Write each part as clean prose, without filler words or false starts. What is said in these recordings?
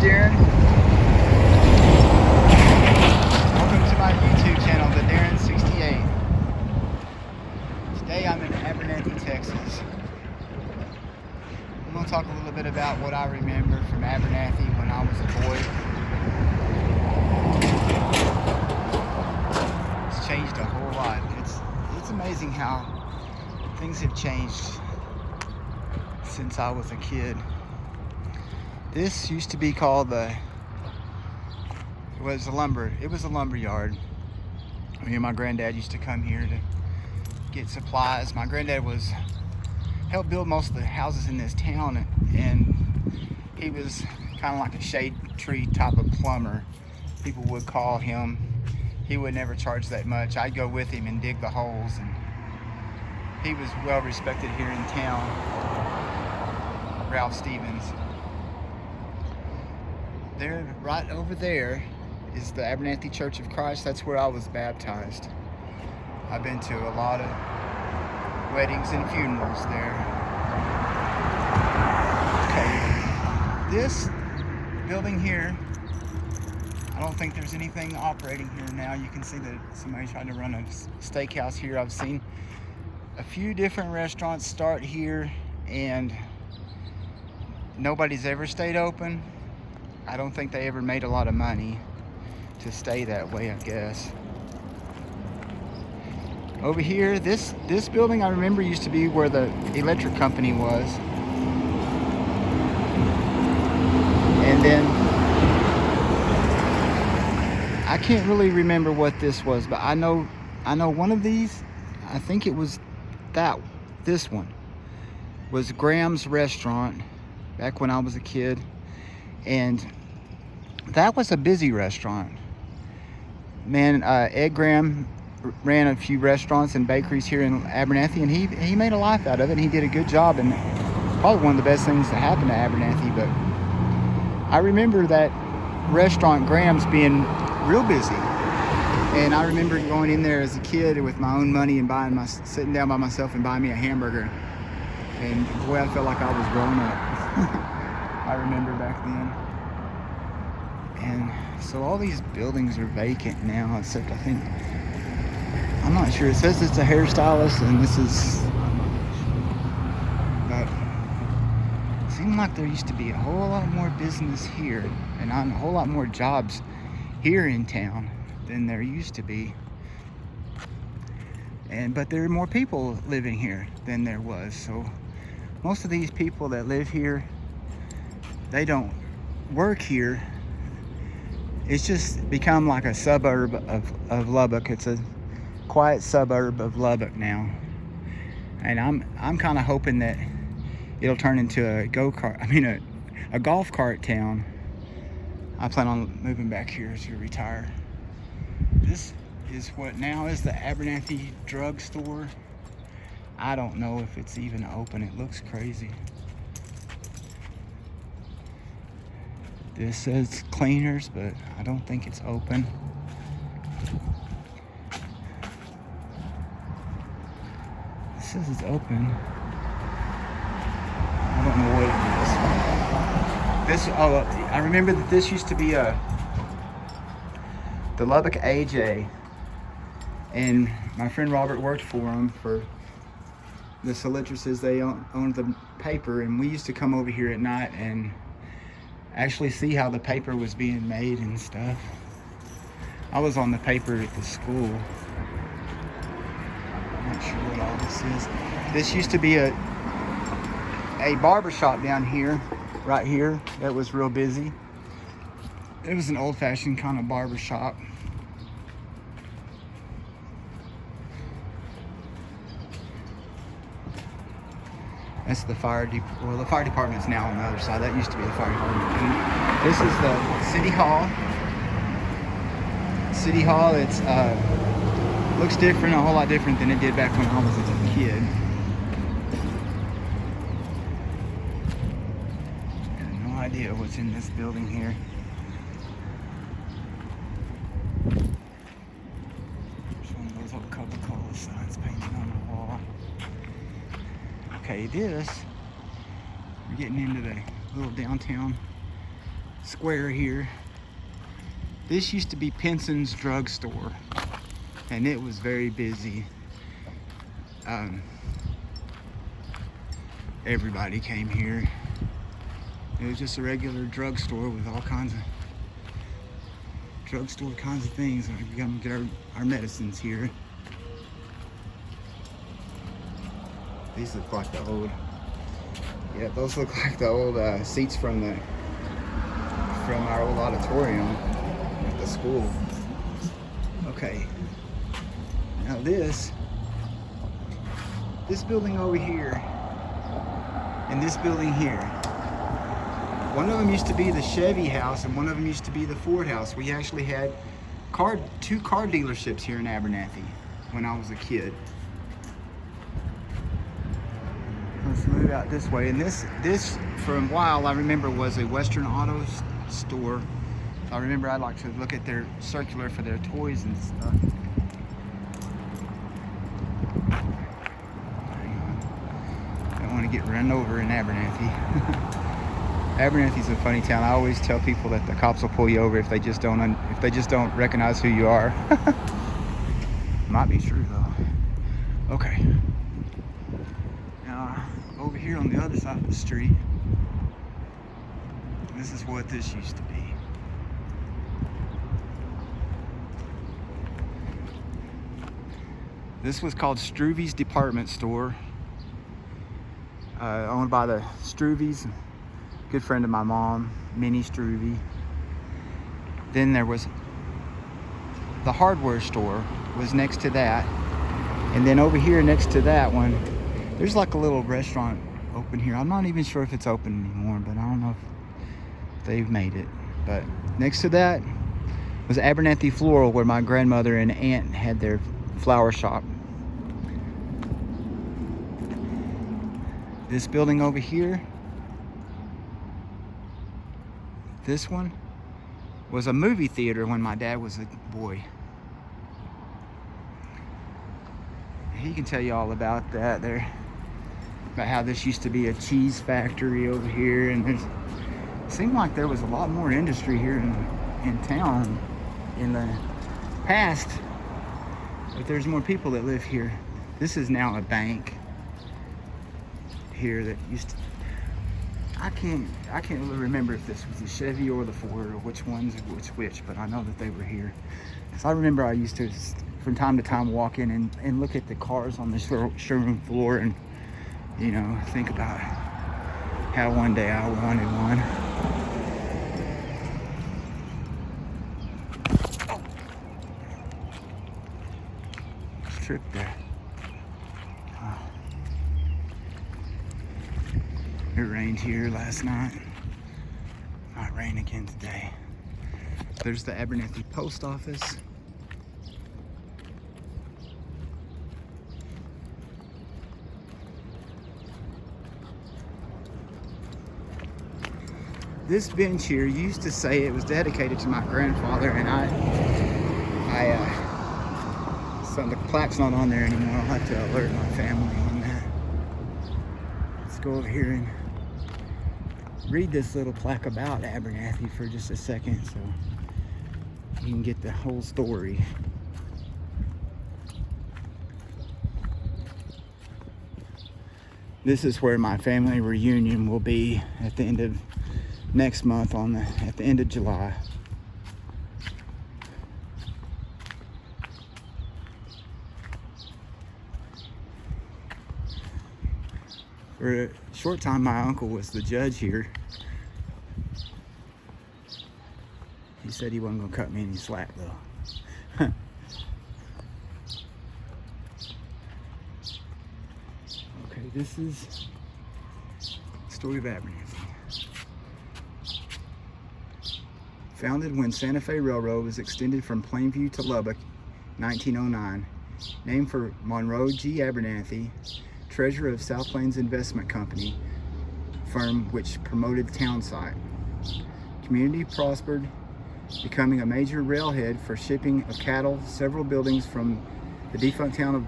Darren. Welcome to my YouTube channel, The Darren68. Today I'm in Abernathy, Texas. I'm going to talk a little bit about what I remember from Abernathy when I was a boy. It's changed a whole lot. It's amazing how things have changed since I was a kid. This used to be called it was a lumber yard. Me and my granddad used to come here to get supplies. My granddad helped build most of the houses in this town, and he was kind of like a shade tree type of plumber, people would call him. He would never charge that much. I'd go with him and dig the holes, and he was well respected here in town. Ralph Stevens. There, right over there, is the Abernathy Church of Christ. That's where I was baptized. I've been to a lot of weddings and funerals there. Okay, this building here, I don't think there's anything operating here now. You can see that somebody tried to run a steakhouse here. I've seen a few different restaurants start here, and nobody's ever stayed open. I don't think they ever made a lot of money to stay that way, I guess. Over here, this building I remember used to be where the electric company was. And then I can't really remember what this was, but I know one of these, I think it was this one was Graham's Restaurant back when I was a kid. And that was a busy restaurant. Man, Ed Graham ran a few restaurants and bakeries here in Abernathy, and he made a life out of it, and he did a good job, and probably one of the best things that happened to Abernathy. But I remember that restaurant, Graham's, being real busy. And I remember going in there as a kid with my own money and sitting down by myself and buying me a hamburger. And boy, I felt like I was grown up. I remember back then. And so all these buildings are vacant now, except I think, I'm not sure. It says it's a hairstylist, and this is, but it seemed like there used to be a whole lot more business here and a whole lot more jobs here in town than there used to be. But there are more people living here than there was. So most of these people that live here, they don't work here. It's just become like a suburb of Lubbock. It's a quiet suburb of Lubbock now. And I'm kind of hoping that it'll turn into a golf cart town. I plan on moving back here to retire. This is what now is the Abernathy drugstore. I don't know if it's even open. It looks crazy. This says cleaners, but I don't think it's open. It says it's open. I don't know what it is. I remember that this used to be the Lubbock AJ, and my friend Robert worked for him, for the Solitruses. They owned the paper, and we used to come over here at night and actually see how the paper was being made and stuff. I was on the paper at the school. I'm not sure what all this is. This used to be a barber shop down here, right here, that was real busy. It was an old-fashioned kind of barber shop. That's the fire department. Well, the fire department's now on the other side. That used to be the fire department. And this is the city hall. City hall. It's looks different, a whole lot different than it did back when I was a kid. I have no idea what's in this building here. There's one of those old Coca-Cola signs painted on the wall. Okay, we're getting into the little downtown square here. This used to be Penson's drugstore, and it was very busy. Everybody came here. It was just a regular drugstore with all kinds of things. We come get our medicines here. These look like the old, yeah, those look like the old seats from our old auditorium at the school. Okay, now this building over here and this building here, one of them used to be the Chevy house and one of them used to be the Ford house. We actually had two car dealerships here in Abernathy when I was a kid. Let's move out this way. And this for a while I remember was a Western Auto store. I remember I'd like to look at their circular for their toys and stuff. I don't want to get run over in Abernathy. Abernathy's a funny town. I always tell people that the cops will pull you over if they just don't recognize who you are. Might be true though. Okay. Now over here on the other side of the street, this is what this used to be. This was called Struve's Department Store, owned by the Struves, good friend of my mom, Minnie Struve. Then there was the hardware store was next to that, and then over here next to that one, there's like a little restaurant open here. I'm not even sure if it's open anymore, but I don't know if they've made it. But next to that was Abernathy Floral, where my grandmother and aunt had their flower shop. This building over here, this one, was a movie theater when my dad was a boy. He can tell you all about that there, about how this used to be a cheese factory over here, and it seemed like there was a lot more industry here in town in the past, but there's more people that live here. This is now a bank here that used to, I can't really remember if this was the Chevy or the Ford or which ones which, but I know that they were here. So I remember I used to from time to time walk in and look at the cars on the showroom floor and, you know, think about how one day I wanted one. Trip there. It rained here last night. Might rain again today. There's the Abernathy post office. This bench here used to say it was dedicated to my grandfather, and so the plaque's not on there anymore. I'll have to alert my family on that. Let's go over here and read this little plaque about Abernathy for just a second so you can get the whole story. This is where my family reunion will be at the end of next month, at the end of July. For a short time, my uncle was the judge here. He said he wasn't gonna cut me any slack though. Okay, this is the story of Abernathy. Founded when Santa Fe Railroad was extended from Plainview to Lubbock, 1909. Named for Monroe G. Abernathy, treasurer of South Plains Investment Company, firm which promoted town site. Community prospered, becoming a major railhead for shipping of cattle. Several buildings from the defunct town of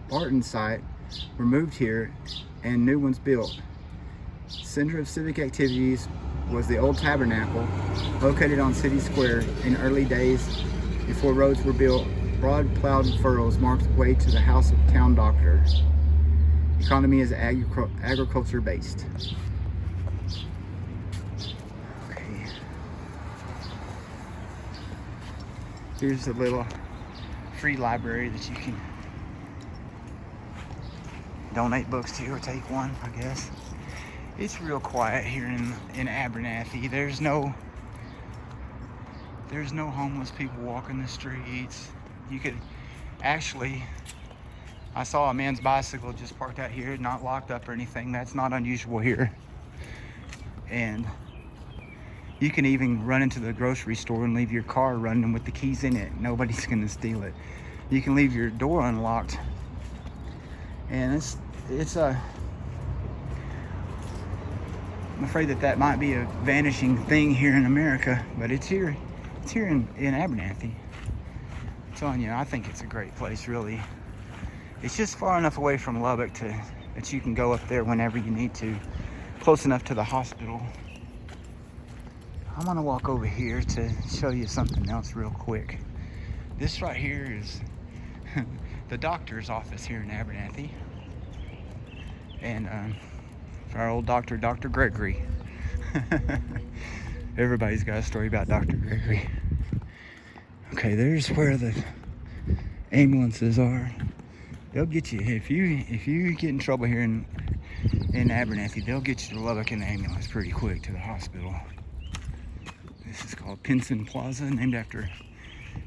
Barton site were moved here and new ones built. Center of civic activities, was the old tabernacle located on City Square. In early days, before roads were built, broad plowed furrows marked the way to the house of town doctor. The economy is agriculture based. Okay. Here's a little free library that you can donate books to or take one, I guess. It's real quiet here in Abernathy. There's no homeless people walking the streets. You could actually, I saw a man's bicycle just parked out here, not locked up or anything. That's not unusual here. And you can even run into the grocery store and leave your car running with the keys in it. Nobody's gonna steal it. You can leave your door unlocked. And it's a, I'm afraid that might be a vanishing thing here in America, but it's here in Abernathy. I'm telling you, I think it's a great place, really. It's just far enough away from Lubbock that you can go up there whenever you need to, close enough to the hospital. I'm gonna walk over here to show you something else real quick. This right here is the doctor's office here in Abernathy. And for our old doctor, Dr. Gregory. Everybody's got a story about Dr. Gregory. Okay, there's where the ambulances are. They'll get you, if you get in trouble here in Abernathy, they'll get you to Lubbock in the ambulance pretty quick to the hospital. This is called Pinson Plaza, named after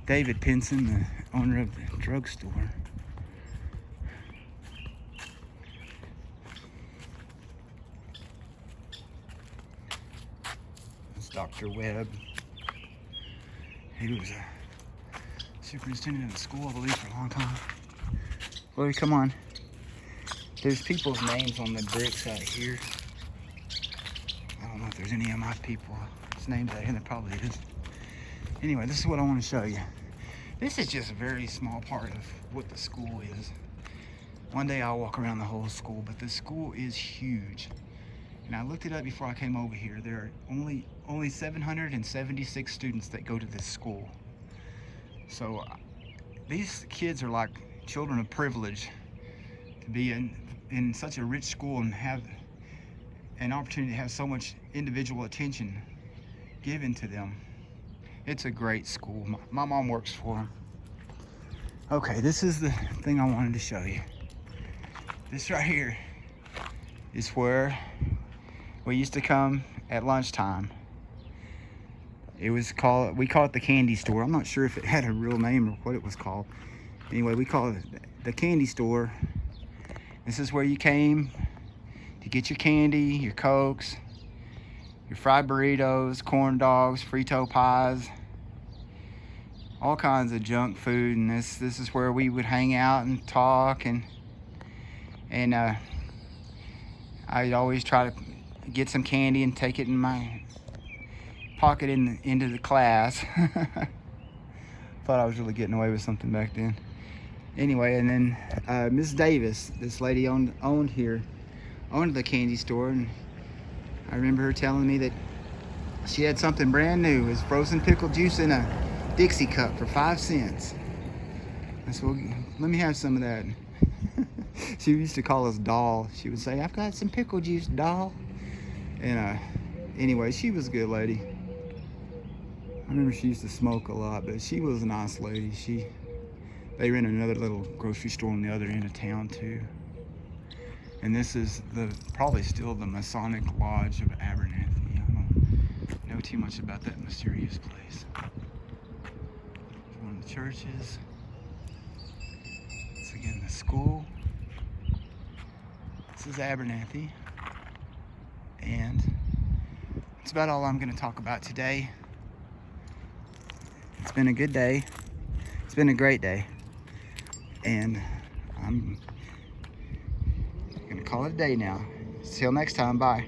David Pinson, the owner of the drugstore. It's Dr. Webb. He was a superintendent of the school, I believe, for a long time. Glorie, come on. There's people's names on the bricks out here. I don't know if there's any of my people's names out here. There probably is. Anyway, this is what I want to show you. This is just a very small part of what the school is. One day I'll walk around the whole school, but the school is huge. And I looked it up before I came over here. There are only 776 students that go to this school. So these kids are like children of privilege to be in such a rich school and have an opportunity to have so much individual attention given to them. It's a great school. My mom works for them. Okay, this is the thing I wanted to show you. This right here is where we used to come at lunchtime. We call it the candy store. I'm not sure if it had a real name or what it was called. Anyway, we call it the candy store. This is where you came to get your candy, your Cokes, your fried burritos, corn dogs, Frito pies, all kinds of junk food. And this is where we would hang out and talk, and I'd always try to get some candy and take it in my pocket into the class. Thought I was really getting away with something back then. Anyway, and then Miss Davis, this lady owned the candy store, and I remember her telling me that she had something brand new. It was frozen pickle juice in a Dixie cup for 5 cents. I said, well, let me have some of that. She used to call us doll. She would say, I've got some pickle juice, doll. And anyway, she was a good lady. I remember she used to smoke a lot, but she was a nice lady. They ran another little grocery store on the other end of town too. And this is probably still the Masonic Lodge of Abernathy. I don't know too much about that mysterious place. One of the churches. Once again, the school. This is Abernathy. And that's about all I'm going to talk about today. It's been a good day. It's been a great day. And I'm going to call it a day now. Till next time, bye.